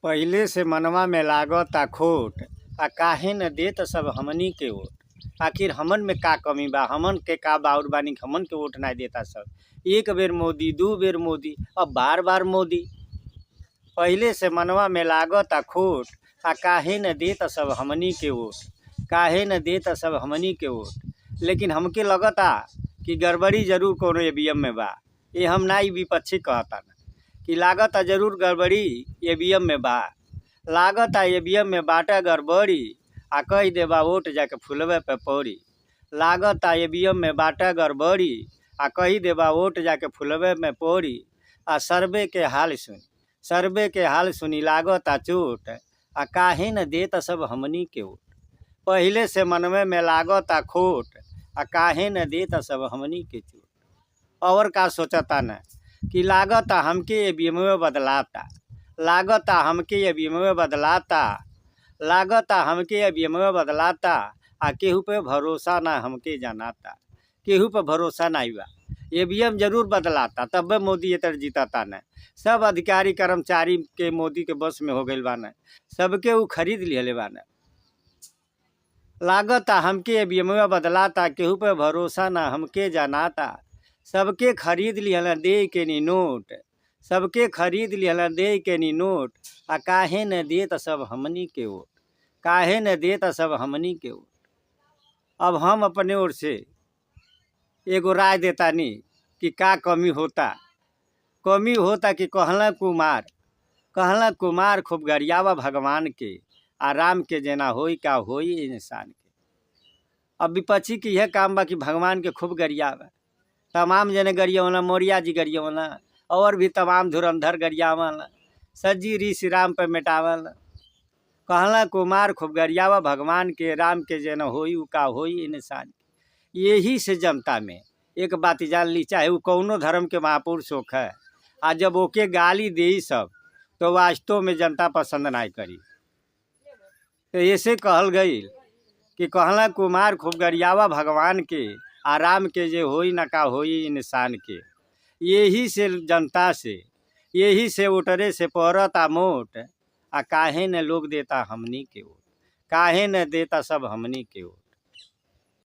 पहिले से मनवा में लागता खोट, आ काहे न देत सब हमनी के वोट। आखिर हमन में का कमी बा, हमन के का बाउर बानी, हमन के वोट ना देता सब। एक बेर मोदी, दू बेर मोदी, अब बार बार मोदी। पहिले से मनवा में लागता खोट, आ काहे न देत सब हमनी के वोट। काहे न देत सब हमनी के वोट। लेकिन हमके लगता कि गड़बड़ी जरूर कोनो ईवीएम में बा। ये हम ना ई विपक्षी कहता ना कि लागता जरूर गड़बड़ी ईवीएम में बा। लागता ईवीएम में बाटा गड़बड़ी, आ कह देबा वोट जाके फुलवे पे पड़ी। लागता ईवीएम में बाटा गड़बड़ी, आ कही देबा वोट जाके फुलवे में पड़ी। आ सर्वे के हाल सुनी, सर्वे के हाल सुनी लागता चोट, आ काहे न देत सब हमनी के वोट। पहिले से मनवे में लागता खोट, आ काहे न देत सब हमनी के चोट। और का सोचता न कि लागता हमके ईवीएम में बदलाता, लागता हमके ईवीएम में बदलाता, लागता हमके ईवीएम में बदलाता। आ केहू पे भरोसा ना हमके जनाता, केहू पे भरोसा नहीं बा। ईवीएम जरूर बदलाता तब मोदी इतर जीतता न। सब अधिकारी कर्मचारी के मोदी के बस में हो गइल बा न, सबके ऊ खरीद लिहले बा न। लागता हमके ईवीएम में बदलाता, केहू पे भरोसा ना हमके जनाता। सबके खरीद लिहल दे के नी नोट, सबके खरीद लिहल दे के नी नोट। आ काहे न देत सब हमनी के वोट, काहे न देत सब हमनी के वोट। अब हम अपने ओर से एगो राय देता नी कि का कमी होता। कमी होता कि कहला कुमार खूब गरियावा भगवान के, आ राम के जना होई का होई इंसान के। अब विपक्षी की यह काम बा कि भगवान के खूब गरियावा। तमाम जने गरियावला, मौर्या जी गरियावला, और भी तमाम धुरंधर गरियावला, सज्जी ऋषि राम पे मिटावला। कहला कुमार खूब गरियावा भगवान के, राम के जना होई उ का होई इंसान के। यही से जनता में एक बात जान ली, चाहे वो कौनो धर्म के महापुरुष होख है, आ जब ओके गाली दे सब तो वास्तव में जनता पसंद नहीं करी। तो ऐसे कहल गई कि कहला कुमार खूब गरियावा भगवान के, आराम के जे होई ना का होई इंसान के। यही से जनता से, यही से वोटरे से पड़ता मोट। आ काहे न लोग देता हमनी के वोट, काहे न देता सब हमनी के वोट।